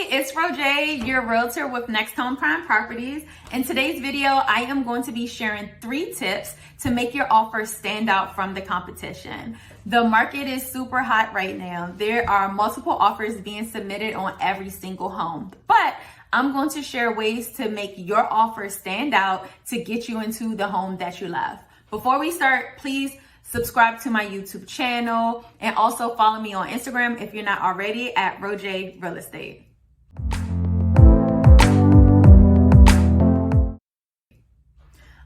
It's Rojay, your realtor with Next Home Prime Properties. In today's video, I am going to be sharing 3 tips to make your offer stand out from the competition. The market is super hot right now. There are multiple offers being submitted on every single home, but I'm going to share ways to make your offer stand out to get you into the home that you love. Before we start, please subscribe to my YouTube channel and also follow me on Instagram if you're not already at Rojay Real Estate.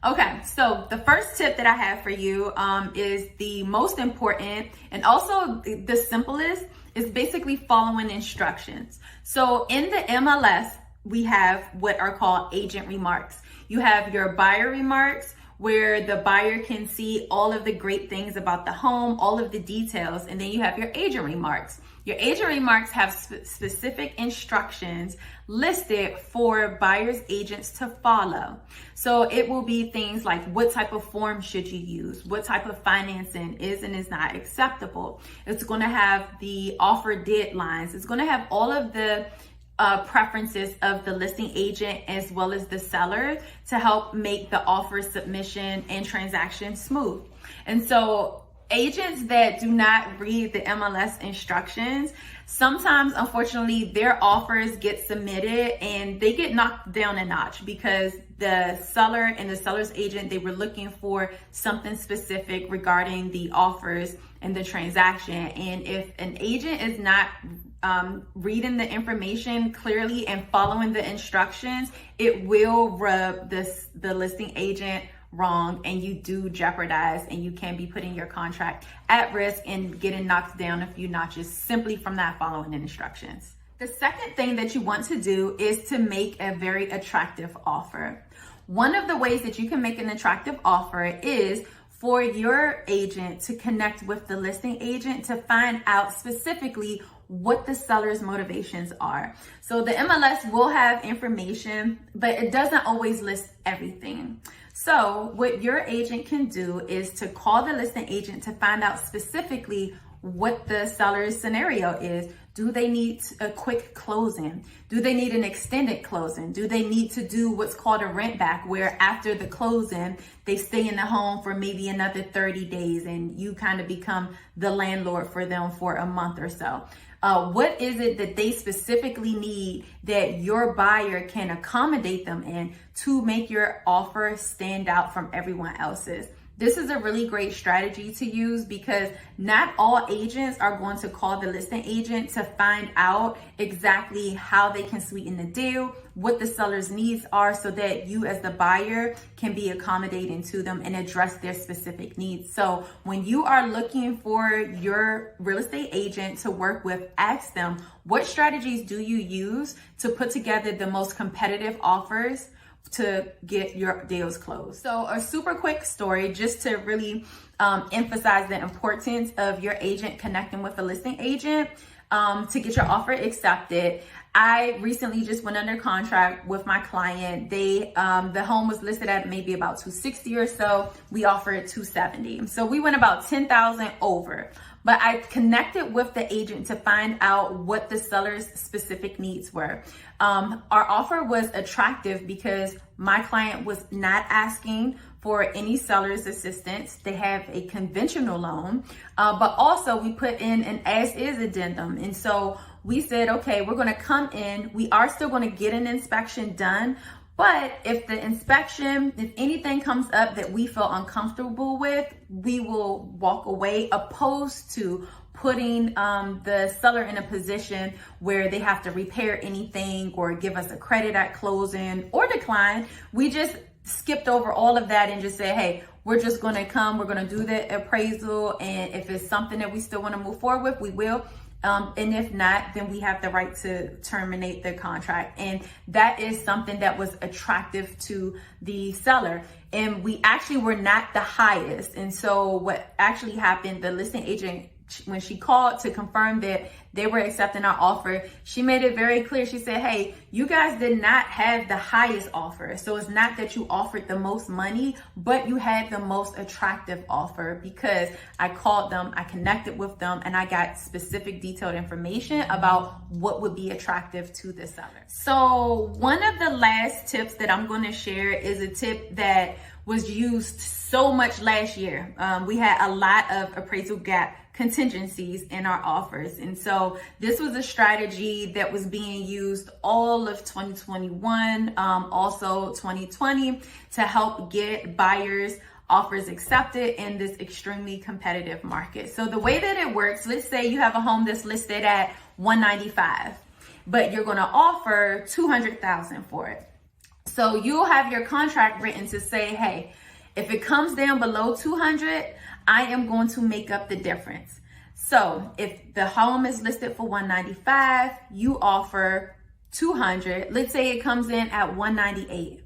Okay, so the first tip that I have for you is the most important and also the simplest is basically following instructions. So in the MLS, we have what are called agent remarks. You have your buyer remarks, where the buyer can see all of the great things about the home, all of the details, and then you have your agent remarks. Your agent remarks have specific instructions listed for buyer's agents to follow. So it will be things like what type of form should you use, what type of financing is and is not acceptable. It's going to have the offer deadlines. It's going to have all of the preferences of the listing agent as well as the seller to help make the offer submission and transaction smooth. And so agents that do not read the MLS instructions, sometimes unfortunately their offers get submitted and they get knocked down a notch because the seller and the seller's agent, they were looking for something specific regarding the offers and the transaction. And if an agent is not reading the information clearly and following the instructions, it will rub the listing agent wrong, and you do jeopardize and you can be putting your contract at risk and getting knocked down a few notches simply from not following the instructions. The second thing that you want to do is to make a very attractive offer. One of the ways that you can make an attractive offer is for your agent to connect with the listing agent to find out specifically what the seller's motivations are. So the MLS will have information, but it doesn't always list everything. So what your agent can do is to call the listing agent to find out specifically what the seller's scenario is. Do they need a quick closing? Do they need an extended closing? Do they need to do what's called a rent back, where after the closing, they stay in the home for maybe another 30 days and you kind of become the landlord for them for a month or so? What is it that they specifically need that your buyer can accommodate them in to make your offer stand out from everyone else's? This is a really great strategy to use because not all agents are going to call the listing agent to find out exactly how they can sweeten the deal, what the seller's needs are, so that you as the buyer can be accommodating to them and address their specific needs. So when you are looking for your real estate agent to work with, ask them, what strategies do you use to put together the most competitive offers to get your deals closed? So a super quick story just to really emphasize the importance of your agent connecting with a listing agent to get your offer accepted. I recently just went under contract with my client. The home was listed at maybe about $260 or so. We offered $270. So we went about $10,000 over. But I connected with the agent to find out what the seller's specific needs were. Our offer was attractive because my client was not asking for any seller's assistance. They have a conventional loan, but also we put in an as-is addendum. And so we said, okay, we're going to come in. We are still going to get an inspection done. But if the inspection, if anything comes up that we feel uncomfortable with, we will walk away, opposed to putting the seller in a position where they have to repair anything or give us a credit at closing or decline. We just skipped over all of that and just said, hey, we're just going to come, we're going to do the appraisal. And if it's something that we still want to move forward with, we will. And if not, then we have the right to terminate the contract. And that is something that was attractive to the seller. And we actually were not the highest. And so what actually happened, the listing agent when she called to confirm that they were accepting our offer, she made it very clear. She said, hey, you guys did not have the highest offer. So it's not that you offered the most money, but you had the most attractive offer, because I called them, I connected with them, and I got specific detailed information about what would be attractive to the seller. So one of the last tips that I'm going to share is a tip that was used so much last year. We had a lot of appraisal gap contingencies in our offers. And so this was a strategy that was being used all of 2021, also 2020, to help get buyers offers accepted in this extremely competitive market. So the way that it works, let's say you have a home that's listed at $195, but you're going to offer $200,000 for it. So you'll have your contract written to say, hey, if it comes down below 200, I am going to make up the difference. So if the home is listed for 195, you offer 200. Let's say it comes in at 198.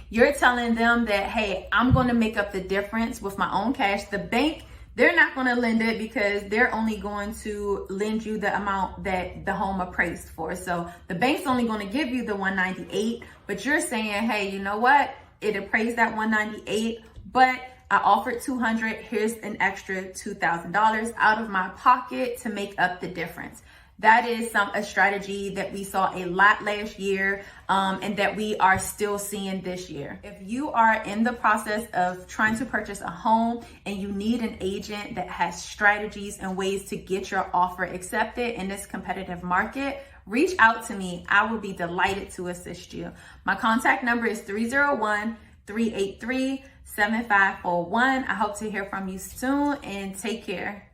You're telling them that, hey, I'm going to make up the difference with my own cash. The bank, they're not going to lend it because they're only going to lend you the amount that the home appraised for. So the bank's only going to give you the 198, but you're saying, hey, you know what? It appraised at 198, but I offered 200. Here's an extra $2,000 out of my pocket to make up the difference. That is a strategy that we saw a lot last year, and that we are still seeing this year. If you are in the process of trying to purchase a home and you need an agent that has strategies and ways to get your offer accepted in this competitive market, reach out to me. I will be delighted to assist you. My contact number is 301-383-7541. I hope to hear from you soon, and take care.